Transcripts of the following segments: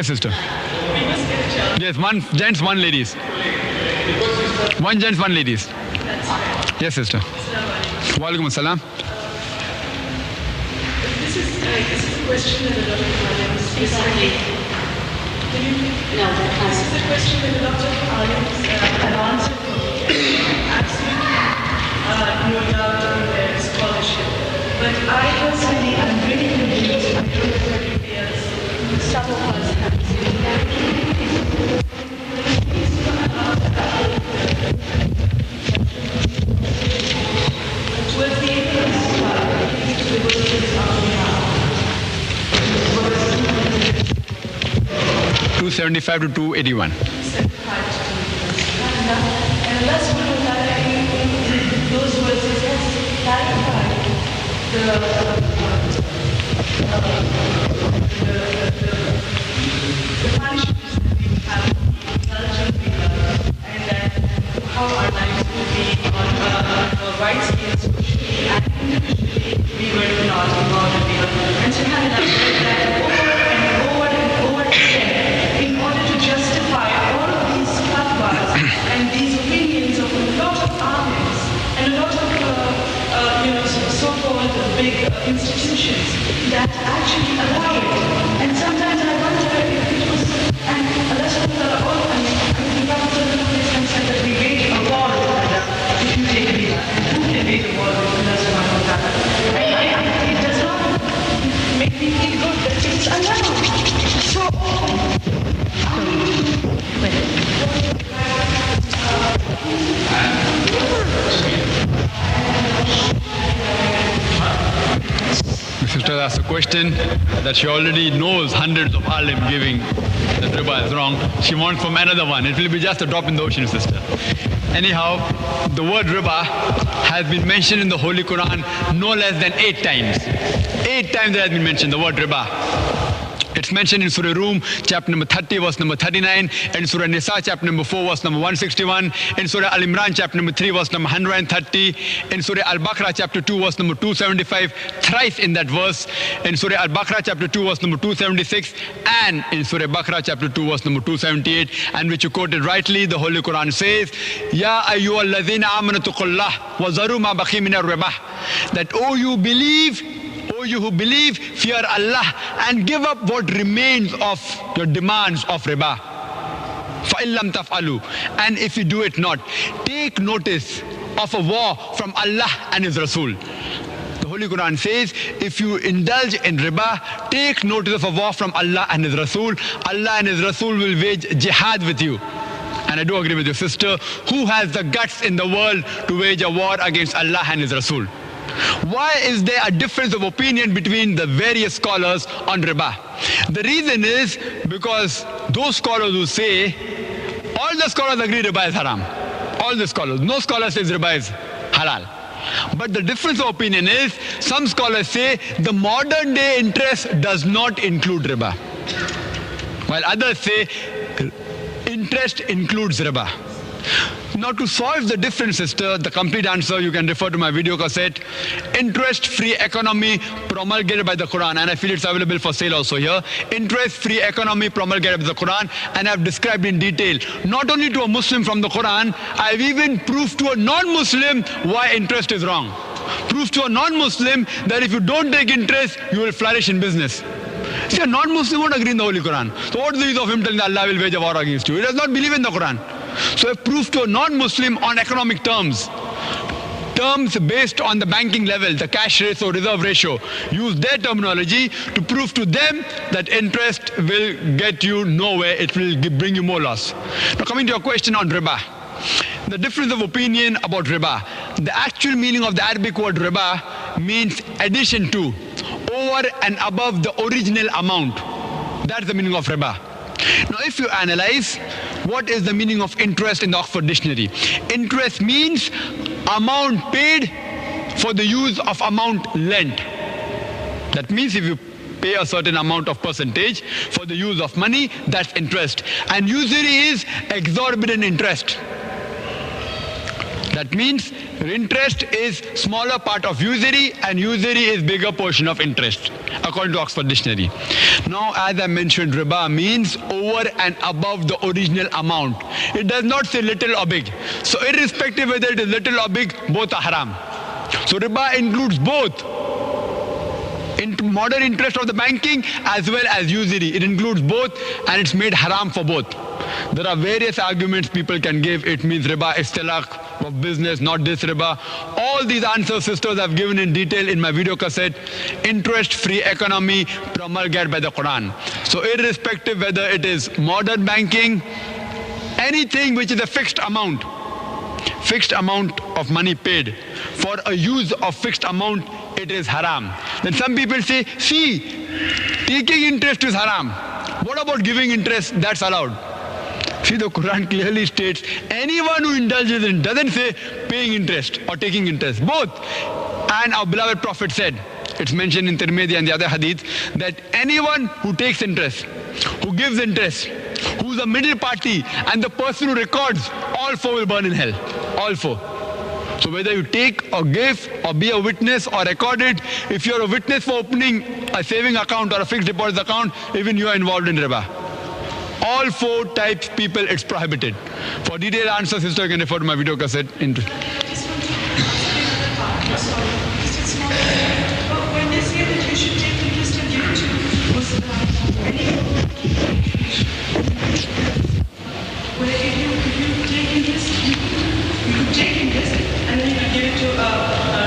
Yes, sister. Yes, one gents, one ladies. One gents, one ladies. Yes, sister. Walaikum assalam. This is a question that a lot of aliens basically. No, this is a question that a lot of aliens have answered for me. Absolutely, no doubt in their scholarship. But I personally am really confused. I don't know everybody else. Some of us have towards the end of this the world is on 275 to 281. And unless we know that those verses has clarified the punishments that we have, indulgent we have, and that how our lives will be on wide scale socially and individually we were not involved in the other. And so have elaborated that over and over again in order to justify all of these fatwas and these opinions of a lot of aliens and a lot of so-called big institutions that actually allow it. And sometimes I wonder if it was, and Allah subhanahu wa ta'ala, the Prophet said that we wage a war if you take riba. Who can wage a war with Allah subhanahu wa ta'ala? It does not make me feel good that it's allowed. So, The sister asked a question that she already knows hundreds of alim giving that riba is wrong. She wants from another one. It will be just a drop in the ocean, sister. Anyhow, the word riba has been mentioned in the Holy Quran no less than 8 times. 8 times it has been mentioned, the word riba. It's mentioned in Surah Rum, chapter number 30, verse number 39, and Surah Nisa, chapter number 4, verse number 161, in Surah Al-Imran, chapter number 3, verse number 130, in Surah Al-Baqarah, chapter 2, verse number 275, thrice in that verse, in Surah Al-Baqarah, chapter 2, verse number 276, and in Surah Baqarah, chapter 2, verse number 278, and which you quoted rightly, the Holy Quran says, Ya ayyuhalladhina amanu taqullah wa zaru ma baqi minar riba. That, O you who believe, fear Allah and give up what remains of your demands of riba. فَإِن لَمْ تَفْعَلُوا. And if you do it not, take notice of a war from Allah and His Rasul. The Holy Quran says, if you indulge in riba, take notice of a war from Allah and His Rasul. Allah and His Rasul will wage jihad with you. And I do agree with your sister, who has the guts in the world to wage a war against Allah and His Rasul? Why is there a difference of opinion between the various scholars on riba? The reason is because those scholars who say, all the scholars agree riba is haram. All the scholars. No scholar says riba is halal. But the difference of opinion is, some scholars say the modern day interest does not include riba, while others say interest includes riba. Now, to solve the difference, sister, the complete answer you can refer to my video cassette, Interest-Free Economy promulgated by the Quran, and I feel it's available for sale also here. Interest-Free Economy promulgated by the Quran, and I've described in detail, not only to a Muslim from the Quran, I've even proved to a non-Muslim why interest is wrong. Prove to a non-Muslim that if you don't take interest, you will flourish in business. See, a non-Muslim won't agree in the Holy Quran. So what's the use of him telling that Allah will wage a war against you? He does not believe in the Quran. So I prove to a non-Muslim on economic terms based on the banking level, the cash ratio, reserve ratio, use their terminology to prove to them that interest will get you nowhere, it will bring you more loss. Now coming to your question on riba, the difference of opinion about riba. The actual meaning of the Arabic word riba means addition to, over and above the original amount. That's the meaning of riba. Now if you analyze, what is the meaning of interest in the Oxford Dictionary? Interest means amount paid for the use of amount lent. That means if you pay a certain amount of percentage for the use of money, that's interest. And usury is exorbitant interest. That means interest is smaller part of usury and usury is bigger portion of interest, according to Oxford Dictionary. Now, as I mentioned, riba means over and above the original amount. It does not say little or big. So irrespective whether it is little or big, both are haram. So riba includes both modern interest of the banking as well as usury. It includes both and it's made haram for both. There are various arguments people can give. It means riba is tilak of business, not this riba. All these answers, sisters, I've given in detail in my video cassette, Interest-Free Economy Promulgated by the Quran. So irrespective whether it is modern banking, anything which is a fixed amount of money paid for a use of fixed amount, it is haram. Then some people say, see, taking interest is haram. What about giving interest? That's allowed. See, the Quran clearly states anyone who indulges in, doesn't say paying interest or taking interest, both. And our beloved Prophet said, it's mentioned in Tirmidhi and the other hadith, that anyone who takes interest, who gives interest, who's a middle party, and the person who records, all four will burn in hell. All four. So whether you take or give or be a witness or record it, if you're a witness for opening a saving account or a fixed deposit account, even you are involved in riba. All four types people, it's prohibited. For detailed answers, sister, you can refer to my video cassette. When they say that you should take interest and give it to Muslims, where if you take interest, you could take interest and then you could give it to a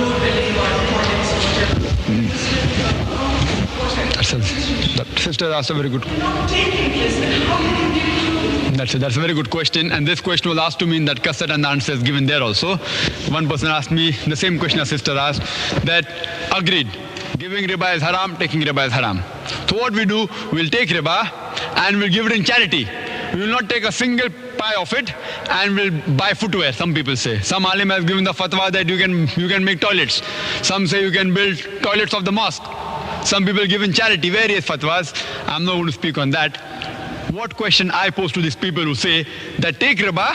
road building or projects or whatever. Sister asked a very good question. That's a very good question, and this question was asked to me in that cassette and the answer is given there also. One person asked me the same question a sister asked, that agreed, giving riba is haram, taking riba is haram. So what we do, we'll take riba and we'll give it in charity. We will not take a single pie of it and we'll buy footwear, some people say. Some alim has given the fatwa that you can make toilets. Some say you can build toilets of the mosque. Some people give in charity, various fatwas. I'm not going to speak on that. What question I pose to these people who say that take riba,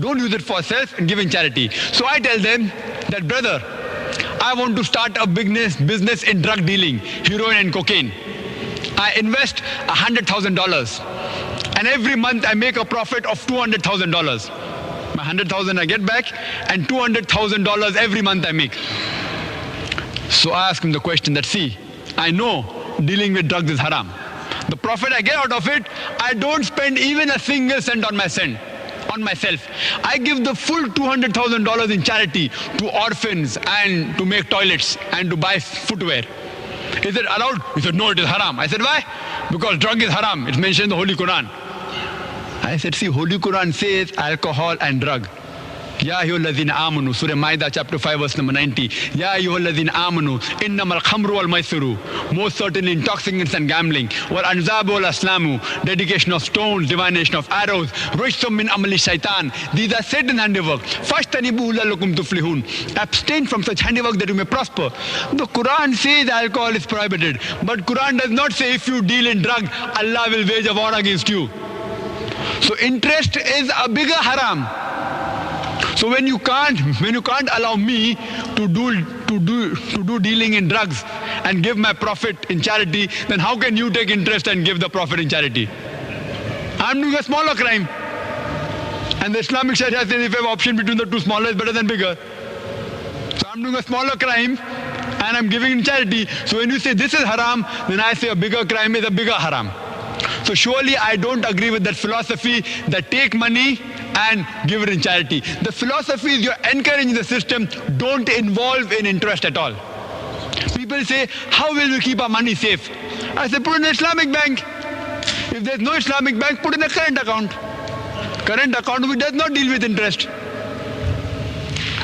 don't use it for self and give in charity. So I tell them that, brother, I want to start a business in drug dealing, heroin and cocaine. I invest $100,000 and every month I make a profit of $200,000. My $100,000 I get back and $200,000 every month I make. So I ask him the question that, see, I know dealing with drugs is haram. The profit I get out of it, I don't spend even a single cent on myself. I give the full $200,000 in charity to orphans and to make toilets and to buy footwear. Is it allowed? He said, no, it is haram. I said, why? Because drug is haram. It's mentioned in the Holy Quran. I said, see, Holy Quran says alcohol and drug. Ya ayyuhalladhina amanu, Surah Maida chapter 5 verse number 90. Ya ayyuhalladhina amanu, innamal khamru wal maisiru, most certainly intoxicants and gambling, wal anzabu wal aslamu, dedication of stones, divination of arrows, rujsum min amali shaitan. These are Satan's handiwork. Fashtanibu la'allakum tuflihun. Abstain from such handiwork that you may prosper. The Quran says alcohol is prohibited, but Quran does not say if you deal in drug, Allah will wage a war against you. So interest is a bigger haram. So when you can't allow me to do dealing in drugs and give my profit in charity, then how can you take interest and give the profit in charity? I'm doing a smaller crime. And the Islamic Sharia says if you have option between the two, smaller is better than bigger. So I'm doing a smaller crime and I'm giving in charity. So when you say this is haram, then I say a bigger crime is a bigger haram. So surely I don't agree with that philosophy that take money and give it in charity. The philosophy is you're encouraging the system, don't involve in interest at all. People say, how will we keep our money safe? I say, put in an Islamic bank. If there's no Islamic bank, put in a current account. Current account which does not deal with interest.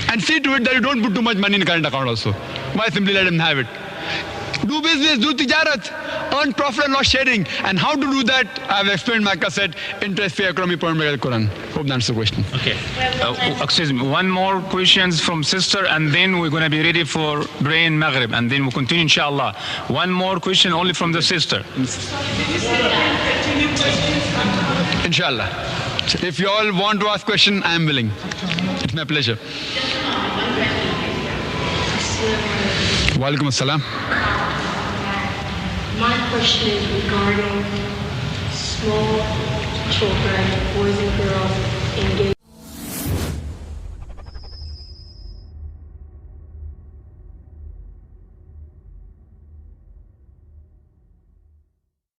And see to it that you don't put too much money in a current account also. Why simply let them have it? Do business, do tijarat, earn profit and loss sharing. And how to do that, I've explained in my cassette, Interest-Free Economy Promulgated by the Quran. Hope that answers the question. Okay. Excuse me, one more questions from sister and then we're going to be ready for praying Maghrib and then we'll continue inshallah. One more question only from the sister. Inshallah. So if you all want to ask question, I am willing. It's my pleasure. Walaikum assalam. My question is regarding small children, boys and girls, engaging